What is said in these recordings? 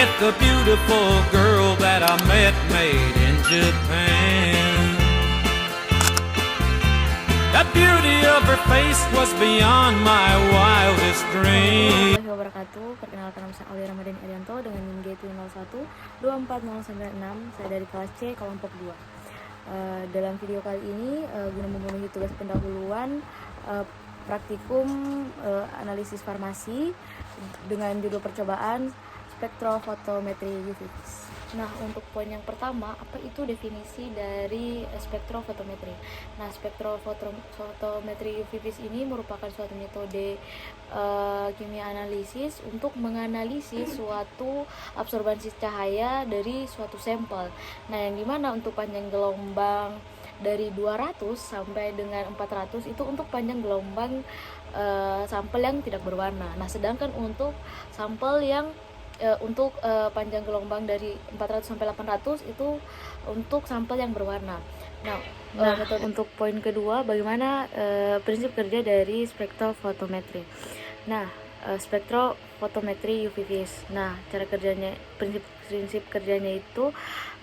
met the beautiful girl that I met made in Japan. The beauty of her face was beyond my wildest dream. Assalamualaikum warahmatullahi wabarakatuh. Perkenalkan, nama saya Aulia Ramadhani Arianto dengan NIM G1 Saya dari kelas C kelompok 2. Dalam video kali ini guna memenuhi tugas pendahuluan praktikum analisis farmasi dengan judul percobaan spektrofotometri UV vis. Nah, untuk poin yang pertama, apa itu definisi dari spektrofotometri? Nah, spektrofotometri UV vis ini merupakan suatu metode kimia analisis untuk menganalisis suatu absorbansi cahaya dari suatu sampel. Nah, yang dimana untuk panjang gelombang dari 200 sampai dengan 400 itu untuk panjang gelombang sampel yang tidak berwarna. Nah, sedangkan untuk sampel yang panjang gelombang dari 400 sampai 800 itu untuk sampel yang berwarna. Nah, untuk poin kedua, bagaimana prinsip kerja dari spektrofotometri. Nah, spektrofotometri UV vis. Nah, cara kerjanya, prinsip kerjanya itu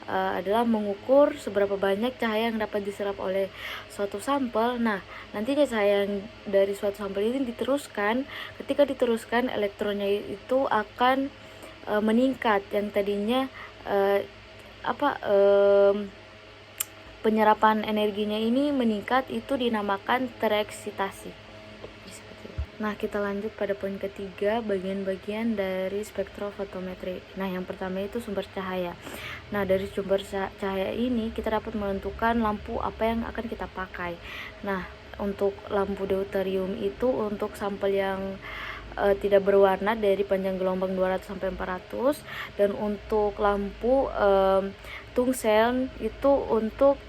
adalah mengukur seberapa banyak cahaya yang dapat diserap oleh suatu sampel. Nah, nantinya cahaya yang dari suatu sampel ini diteruskan. Ketika diteruskan, elektronnya itu akan meningkat. Yang tadinya penyerapan energinya ini meningkat, itu dinamakan tereksitasi. Nah, kita lanjut pada poin ketiga, bagian-bagian dari spektrofotometri. Nah, yang pertama itu sumber cahaya. Nah, dari sumber cahaya ini kita dapat menentukan lampu apa yang akan kita pakai. Nah, untuk lampu deuterium itu untuk sampel yang tidak berwarna dari panjang gelombang 200 sampai 400, dan untuk lampu tungsten itu untuk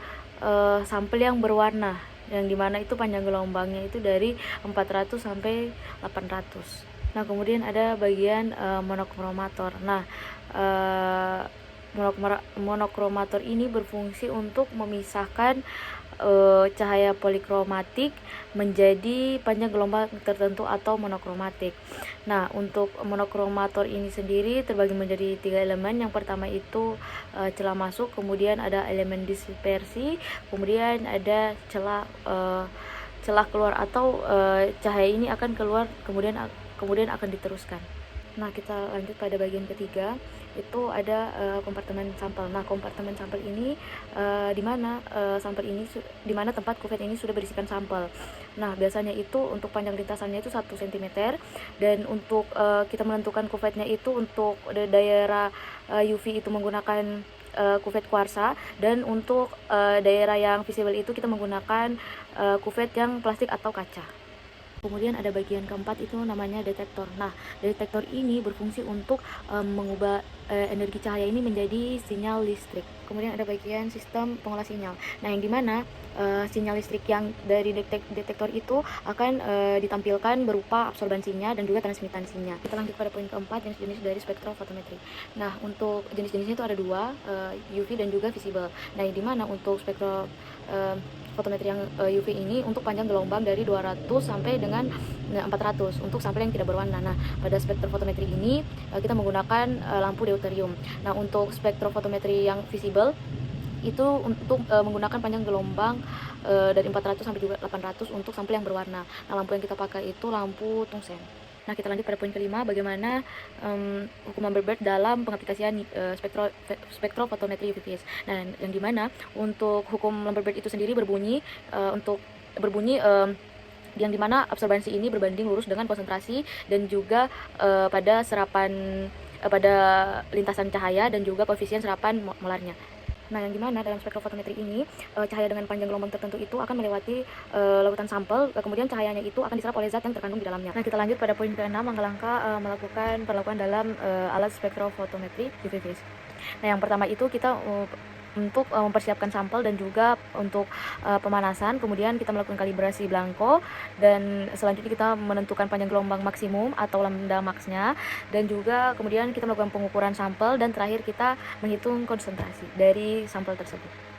sampel yang berwarna, yang dimana itu panjang gelombangnya itu dari 400 sampai 800. Nah, kemudian ada bagian monokromator. Nah, monokromator ini berfungsi untuk memisahkan cahaya polikromatik menjadi panjang gelombang tertentu atau monokromatik. Nah, untuk monokromator ini sendiri terbagi menjadi 3 elemen. Yang pertama itu celah masuk, kemudian ada elemen dispersi, kemudian ada celah keluar atau cahaya ini akan keluar kemudian akan diteruskan. Nah, kita lanjut pada bagian ketiga, itu ada kompartemen sampel. Nah, kompartemen sampel ini di mana tempat kuvet ini sudah berisikan sampel. Nah, biasanya itu untuk panjang lintasannya itu 1 cm, dan untuk kita menentukan kuvetnya itu untuk daerah UV itu menggunakan kuvet kuarsa, dan untuk daerah yang visible itu kita menggunakan kuvet yang plastik atau kaca. Kemudian ada bagian keempat, itu namanya detektor. Nah, detektor ini berfungsi untuk mengubah energi cahaya ini menjadi sinyal listrik. Kemudian ada bagian sistem pengolah sinyal. Nah, yang dimana sinyal listrik yang dari detektor itu akan ditampilkan berupa absorbansinya dan juga transmitansinya. Kita lanjut pada poin keempat, jenis-jenis dari spektrofotometri. Nah, untuk jenis-jenisnya itu ada 2, UV dan juga visible. Nah, yang dimana untuk fotometri yang UV ini untuk panjang gelombang dari 200 sampai dengan 400 untuk sampel yang tidak berwarna. Nah, pada spektrofotometri ini kita menggunakan lampu deuterium. Nah, untuk spektrofotometri yang visible itu untuk menggunakan panjang gelombang dari 400 sampai juga 800 untuk sampel yang berwarna. Nah, lampu yang kita pakai itu lampu tungsten. Nah, kita lanjut pada poin kelima, bagaimana hukum Lamberberg dalam pengaplikasian spektrofotometri UV vis. Nah, yang dimana untuk hukum Lamberberg itu sendiri berbunyi yang dimana absorbansi ini berbanding lurus dengan konsentrasi dan juga pada lintasan cahaya dan juga koefisien serapan molarnya. Nah, yang dimana dalam spektrofotometri ini cahaya dengan panjang gelombang tertentu itu akan melewati lautan sampel, kemudian cahayanya itu akan diserap oleh zat yang terkandung di dalamnya. Nah, kita lanjut pada poin ke-6, langkah-langkah melakukan perlakuan dalam alat spektrofotometri UV vis. Nah, yang pertama itu kita untuk mempersiapkan sampel dan juga untuk pemanasan, kemudian kita melakukan kalibrasi Blanco, dan selanjutnya kita menentukan panjang gelombang maksimum atau lambda max-nya, dan juga kemudian kita melakukan pengukuran sampel, dan terakhir kita menghitung konsentrasi dari sampel tersebut.